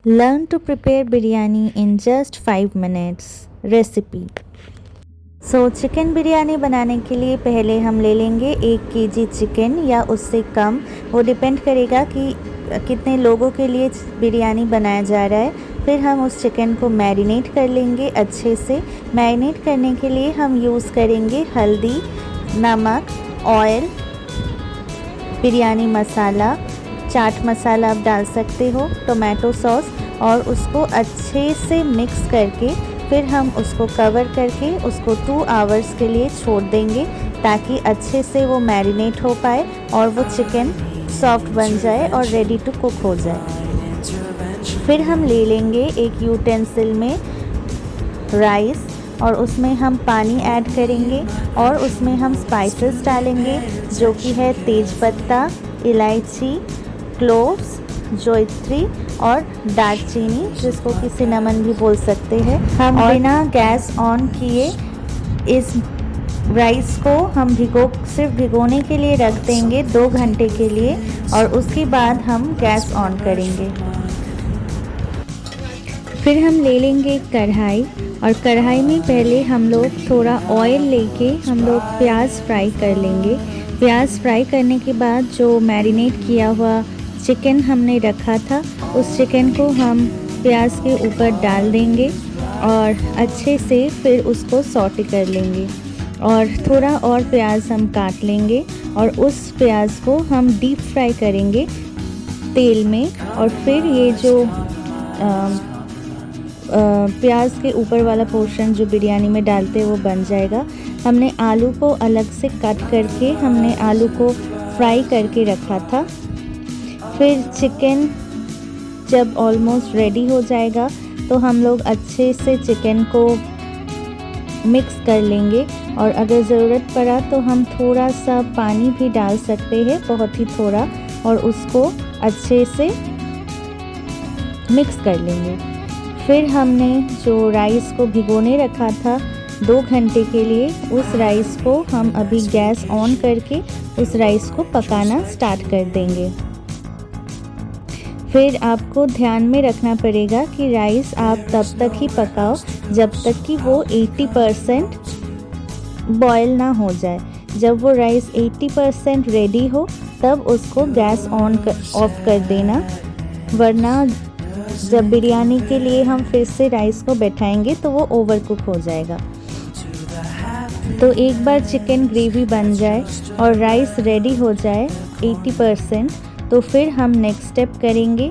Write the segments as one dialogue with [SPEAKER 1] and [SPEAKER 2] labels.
[SPEAKER 1] Learn to prepare biryani in just 5 minutes. Recipe. Chicken biryani बनाने के लिए पहले हम ले लेंगे 1 केजी चिकन या उससे कम। वो डिपेंड करेगा कि कितने लोगों के लिए बिरयानी बनाया जा रहा है। फिर हम उस चिकन को मैरिनेट कर लेंगे अच्छे से। मैरिनेट करने के लिए हम यूज़ करेंगे हल्दी, नमक, ऑयल, बिरयानी मसाला, चाट मसाला आप डाल सकते हो, टोमेटो सॉस, और उसको अच्छे से मिक्स करके फिर हम उसको कवर करके उसको 2 आवर्स के लिए छोड़ देंगे ताकि अच्छे से वो मैरिनेट हो पाए और वो चिकन सॉफ्ट बन जाए और रेडी टू कुक हो जाए। फिर हम ले लेंगे एक यूटेंसिल में राइस और उसमें हम पानी ऐड करेंगे और उसमें हम स्पाइसेस डालेंगे जो कि है तेज़पत्ता, इलायची, क्लोव्स, जावित्री और दालचीनी, जिसको कि सिनेमन भी बोल सकते हैं। हम बिना गैस ऑन किए इस राइस को हम सिर्फ भिगोने के लिए रख देंगे 2 घंटे के लिए और उसके बाद हम गैस ऑन करेंगे। फिर हम ले लेंगे कढ़ाई और कढ़ाई में पहले हम लोग थोड़ा ऑयल लेके हम लोग प्याज फ्राई कर लेंगे। प्याज फ्राई करने के बाद जो मैरिनेट किया हुआ चिकन हमने रखा था उस चिकन को हम प्याज के ऊपर डाल देंगे और अच्छे से फिर उसको सॉटे कर लेंगे और थोड़ा और प्याज हम काट लेंगे और उस प्याज को हम डीप फ्राई करेंगे तेल में। और फिर ये जो प्याज के ऊपर वाला पोर्शन जो बिरयानी में डालते हैं वो बन जाएगा। हमने आलू को अलग से कट करके हमने आलू को फ्राई करके रखा था। फिर चिकन जब ऑलमोस्ट रेडी हो जाएगा तो हम लोग अच्छे से चिकन को मिक्स कर लेंगे और अगर ज़रूरत पड़ा तो हम थोड़ा सा पानी भी डाल सकते हैं, बहुत ही थोड़ा, और उसको अच्छे से मिक्स कर लेंगे। फिर हमने जो राइस को भिगोने रखा था 2 घंटे के लिए, उस राइस को हम अभी गैस ऑन करके उस राइस को पकाना स्टार्ट कर देंगे। फिर आपको ध्यान में रखना पड़ेगा कि राइस आप तब तक ही पकाओ जब तक कि वो 80% बॉयल ना हो जाए। जब वो राइस 80% रेडी हो तब उसको गैस ऑफ कर देना, वरना जब बिरयानी के लिए हम फिर से राइस को बैठाएंगे तो वो ओवर कुक हो जाएगा। तो एक बार चिकन ग्रेवी बन जाए और राइस रेडी हो जाए 80%, तो फिर हम नेक्स्ट स्टेप करेंगे।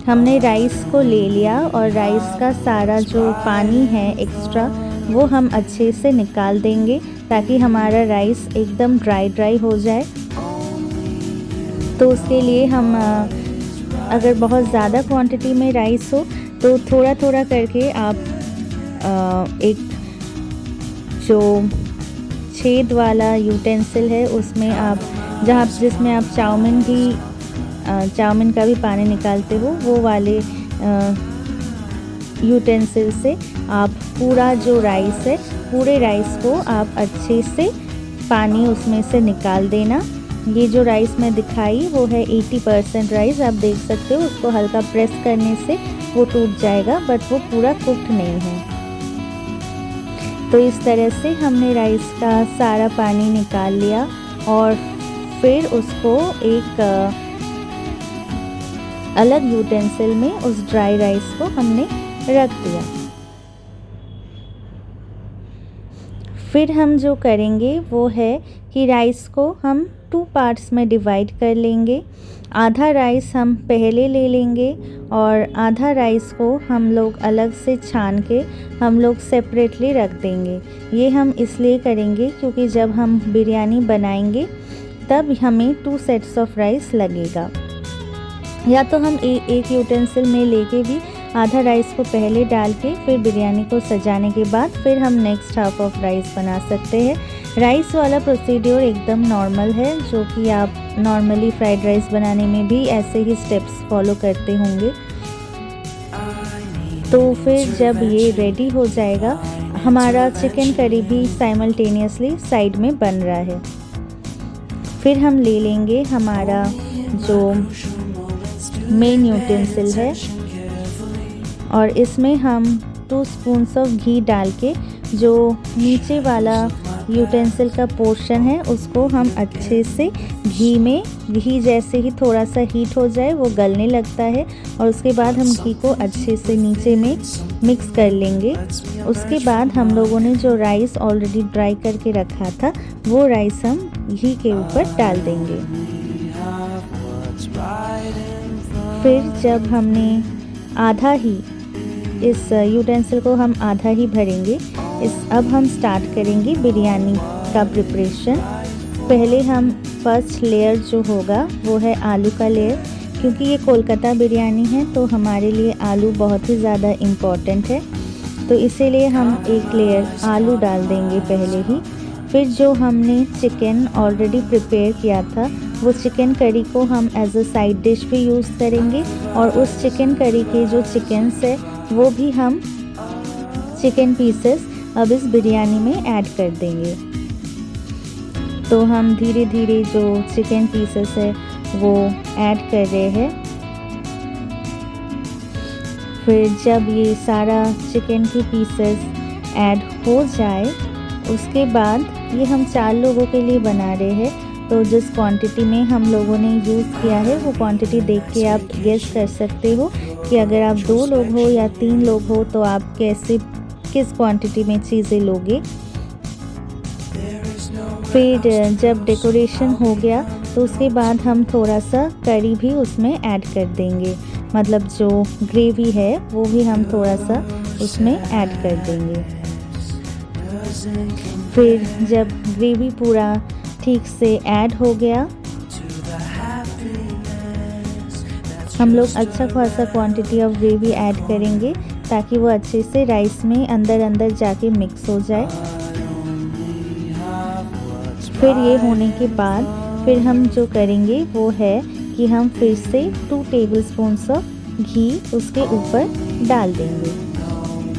[SPEAKER 1] हमने राइस को ले लिया और राइस का सारा जो पानी है एक्स्ट्रा वो हम अच्छे से निकाल देंगे ताकि हमारा राइस एकदम ड्राई हो जाए। तो उसके लिए हम अगर बहुत ज़्यादा क्वांटिटी में राइस हो तो थोड़ा थोड़ा करके आप एक जो छेद वाला यूटेंसिल है उसमें आप जिसमें आप चाउमीन का भी पानी निकालते हो वो वाले यूटेंसिल से आप पूरा जो राइस है पूरे राइस को आप अच्छे से पानी उसमें से निकाल देना। ये जो राइस मैं दिखाई वो है 80% राइस, आप देख सकते हो उसको हल्का प्रेस करने से वो टूट जाएगा, बट वो पूरा कुक्ड नहीं है। तो इस तरह से हमने राइस का सारा पानी निकाल लिया और फिर उसको एक अलग यूटेंसिल में उस ड्राई राइस को हमने रख दिया। फिर हम जो करेंगे वो है कि राइस को हम 2 पार्ट्स में डिवाइड कर लेंगे। आधा राइस हम पहले ले लेंगे और आधा राइस को हम लोग अलग से छान के हम लोग सेपरेटली रख देंगे। ये हम इसलिए करेंगे क्योंकि जब हम बिरयानी बनाएंगे तब हमें 2 सेट्स ऑफ राइस लगेगा। या तो हम एक यूटेंसिल में लेके भी आधा राइस को पहले डाल के फिर बिरयानी को सजाने के बाद फिर हम नेक्स्ट हाफ ऑफ राइस बना सकते हैं। राइस वाला प्रोसीड्योर एकदम नॉर्मल है, जो कि आप नॉर्मली फ्राइड राइस बनाने में भी ऐसे ही स्टेप्स फॉलो करते होंगे। तो फिर जब ये रेडी हो जाएगा, हमारा चिकन करी भी साइमल्टेनियसली साइड में बन रहा है। फिर हम ले लेंगे हमारा जो मेन यूटेंसिल है और इसमें हम 2 स्पून्स ऑफ घी डाल के जो नीचे वाला यूटेंसिल का पोर्शन है उसको हम अच्छे से घी जैसे ही थोड़ा सा हीट हो जाए वो गलने लगता है और उसके बाद हम घी को अच्छे से नीचे में मिक्स कर लेंगे। उसके बाद हम लोगों ने जो राइस ऑलरेडी ड्राई करके रखा था वो राइस हम घी के ऊपर डाल देंगे। फिर जब हमने आधा ही इस यूटेंसिल को हम आधा ही भरेंगे। अब हम स्टार्ट करेंगे बिरयानी का प्रिपरेशन। पहले हम फर्स्ट लेयर जो होगा वो है आलू का लेयर। क्योंकि ये कोलकाता बिरयानी है तो हमारे लिए आलू बहुत ही ज़्यादा इम्पॉर्टेंट है, तो इसीलिए हम एक लेयर आलू डाल देंगे पहले ही। फिर जो हमने चिकन ऑलरेडी प्रिपेयर किया था वो चिकन करी को हम एज अ साइड डिश भी यूज़ करेंगे और उस चिकन करी के जो चिकन्स है वो भी हम चिकन पीसेस अब इस बिरयानी में ऐड कर देंगे। तो हम धीरे धीरे जो चिकन पीसेस है वो ऐड कर रहे हैं। फिर जब ये सारा चिकन की पीसेस ऐड हो जाए उसके बाद ये हम 4 लोगों के लिए बना रहे हैं, तो जिस क्वांटिटी में हम लोगों ने यूज़ किया है वो क्वांटिटी देख के आप गेस कर सकते हो कि अगर आप 2 लोग हो या 3 लोग हो तो आप किस क्वांटिटी में चीज़ें लोगे। फिर जब डेकोरेशन हो गया तो उसके बाद हम थोड़ा सा करी भी उसमें ऐड कर देंगे, मतलब जो ग्रेवी है वो भी हम थोड़ा सा उसमें ऐड कर देंगे। फिर जब ग्रेवी पूरा ठीक से ऐड हो गया हम लोग अच्छा खासा क्वांटिटी ऑफ ग्रेवी ऐड करेंगे ताकि वो अच्छे से राइस में अंदर जाके मिक्स हो जाए। फिर ये होने के बाद फिर हम जो करेंगे वो है कि हम फिर से 2 टेबलस्पून्स ऑफ घी उसके ऊपर डाल देंगे।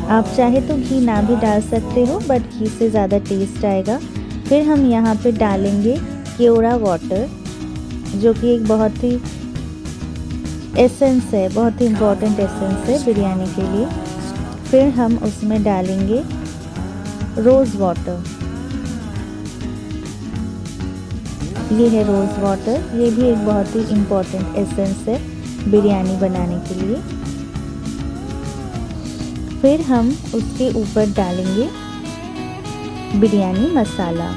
[SPEAKER 1] आप चाहे तो घी ना भी डाल सकते हो बट घी से ज़्यादा टेस्ट आएगा। फिर हम यहाँ पे डालेंगे केवड़ा वाटर जो कि एक बहुत ही एसेंस है, बहुत ही इम्पॉर्टेंट एसेंस है बिरयानी के लिए। फिर हम उसमें डालेंगे रोज़ वाटर, ये है रोज़ वाटर, ये भी एक बहुत ही इम्पॉर्टेंट एसेंस है बिरयानी बनाने के लिए। फिर हम उसके ऊपर डालेंगे बिरयानी मसाला।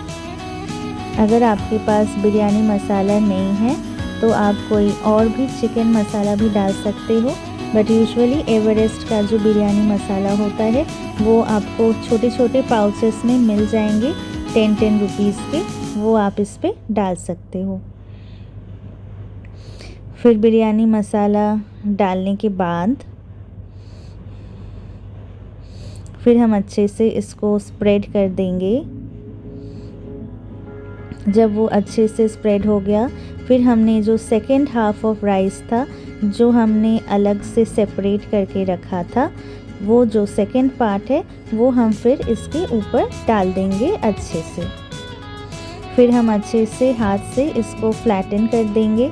[SPEAKER 1] अगर आपके पास बिरयानी मसाला नहीं है तो आप कोई और भी चिकन मसाला भी डाल सकते हो, बट यूजुअली एवरेस्ट का जो बिरयानी मसाला होता है वो आपको छोटे छोटे पाउचेस में मिल जाएंगे 10 रुपीज़ के, वो आप इस पे डाल सकते हो। फिर बिरयानी मसाला डालने के बाद फिर हम अच्छे से इसको स्प्रेड कर देंगे। जब वो अच्छे से स्प्रेड हो गया फिर हमने जो सेकेंड हाफ ऑफ राइस था जो हमने अलग से सेपरेट करके रखा था वो जो सेकेंड पार्ट है वो हम फिर इसके ऊपर डाल देंगे अच्छे से। फिर हम अच्छे से हाथ से इसको फ्लैटन कर देंगे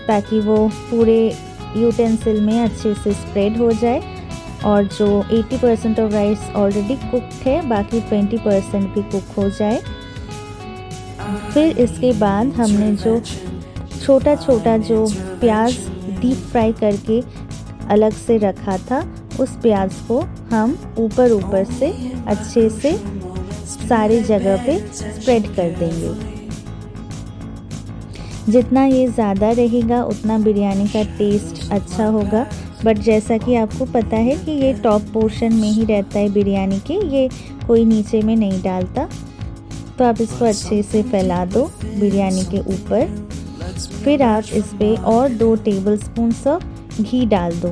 [SPEAKER 1] ताकि वो पूरे यूटेंसिल में अच्छे से स्प्रेड हो जाए और जो 80% ऑफ राइस ऑलरेडी कुक्ड है बाकी 20% भी कुक हो जाए। फिर इसके बाद हमने जो छोटा छोटा जो प्याज डीप फ्राई करके अलग से रखा था उस प्याज को हम ऊपर से अच्छे से सारी जगह पे स्प्रेड कर देंगे। जितना ये ज़्यादा रहेगा उतना बिरयानी का टेस्ट अच्छा होगा, बट जैसा कि आपको पता है कि ये टॉप पोर्शन में ही रहता है बिरयानी के, ये कोई नीचे में नहीं डालता। तो आप इसको अच्छे से फैला दो बिरयानी के ऊपर। फिर आप इस पे और 2 टेबलस्पून्स ऑफ घी डाल दो।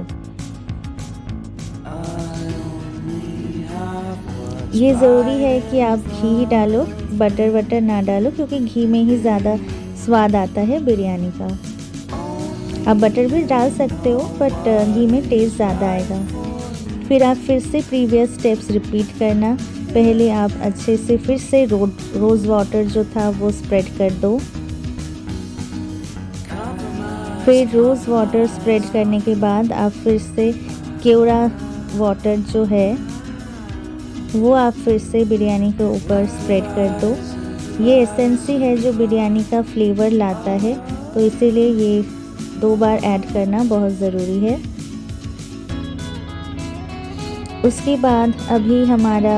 [SPEAKER 1] ये ज़रूरी है कि आप घी ही डालो, बटर ना डालो, क्योंकि घी में ही ज़्यादा स्वाद आता है बिरयानी का। आप बटर भी डाल सकते हो बट घी में टेस्ट ज़्यादा आएगा। फिर आप फिर से प्रीवियस स्टेप्स रिपीट करना। पहले आप अच्छे से फिर से रोज़ वाटर जो था वो स्प्रेड कर दो। फिर रोज़ वाटर स्प्रेड करने के बाद आप फिर से केवड़ा वाटर जो है वो आप फिर से बिरयानी के ऊपर स्प्रेड कर दो। ये एसेंस ही है जो बिरयानी का फ्लेवर लाता है, तो इसीलिए ये 2 बार ऐड करना बहुत ज़रूरी है। उसके बाद अभी हमारा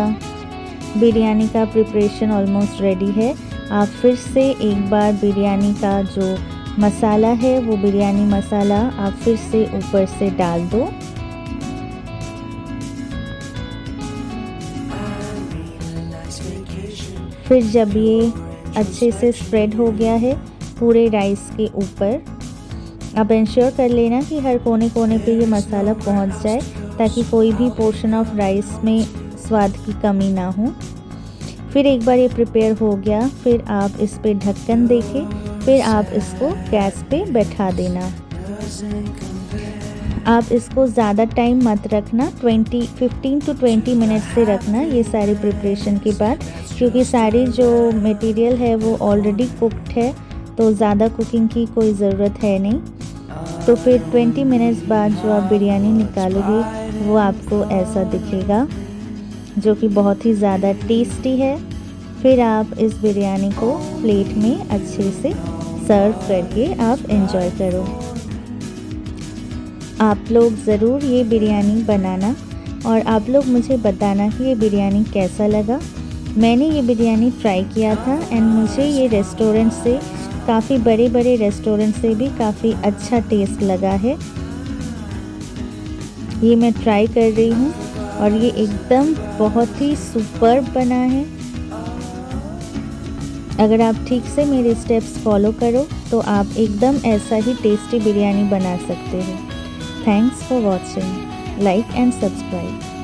[SPEAKER 1] बिरयानी का प्रिपरेशन ऑलमोस्ट रेडी है। आप फिर से एक बार बिरयानी का जो मसाला है वो बिरयानी मसाला आप फिर से ऊपर से डाल दो। फिर जब ये अच्छे से स्प्रेड हो गया है पूरे राइस के ऊपर, आप इंश्योर कर लेना कि हर कोने कोने पे ये मसाला पहुंच जाए, ताकि कोई भी पोर्शन ऑफ राइस में स्वाद की कमी ना हो। फिर एक बार ये प्रिपेयर हो गया, फिर आप इस पे ढक्कन देके फिर आप इसको गैस पे बैठा देना। आप इसको ज़्यादा टाइम मत रखना, 15 to 20 मिनट से रखना ये सारी प्रिपरेशन के बाद, क्योंकि सारी जो मटेरियल है वो ऑलरेडी कुक्ड है, तो ज़्यादा कुकिंग की कोई ज़रूरत है नहीं। तो फिर 20 मिनट्स बाद जो आप बिरयानी निकालोगे वो आपको ऐसा दिखेगा, जो कि बहुत ही ज़्यादा टेस्टी है। फिर आप इस बिरयानी को प्लेट में अच्छे से सर्व करके आप एंजॉय करो। आप लोग ज़रूर ये बिरयानी बनाना और आप लोग मुझे बताना कि ये बिरयानी कैसा लगा। मैंने ये बिरयानी ट्राई किया था एंड मुझे ये रेस्टोरेंट से काफ़ी बड़े बड़े रेस्टोरेंट से भी काफ़ी अच्छा टेस्ट लगा है। ये मैं ट्राई कर रही हूँ और ये एकदम बहुत ही सुपर्ब बना है। अगर आप ठीक से मेरे स्टेप्स फॉलो करो तो आप एकदम ऐसा ही टेस्टी बिरयानी बना सकते हो। Thanks for watching, like and subscribe.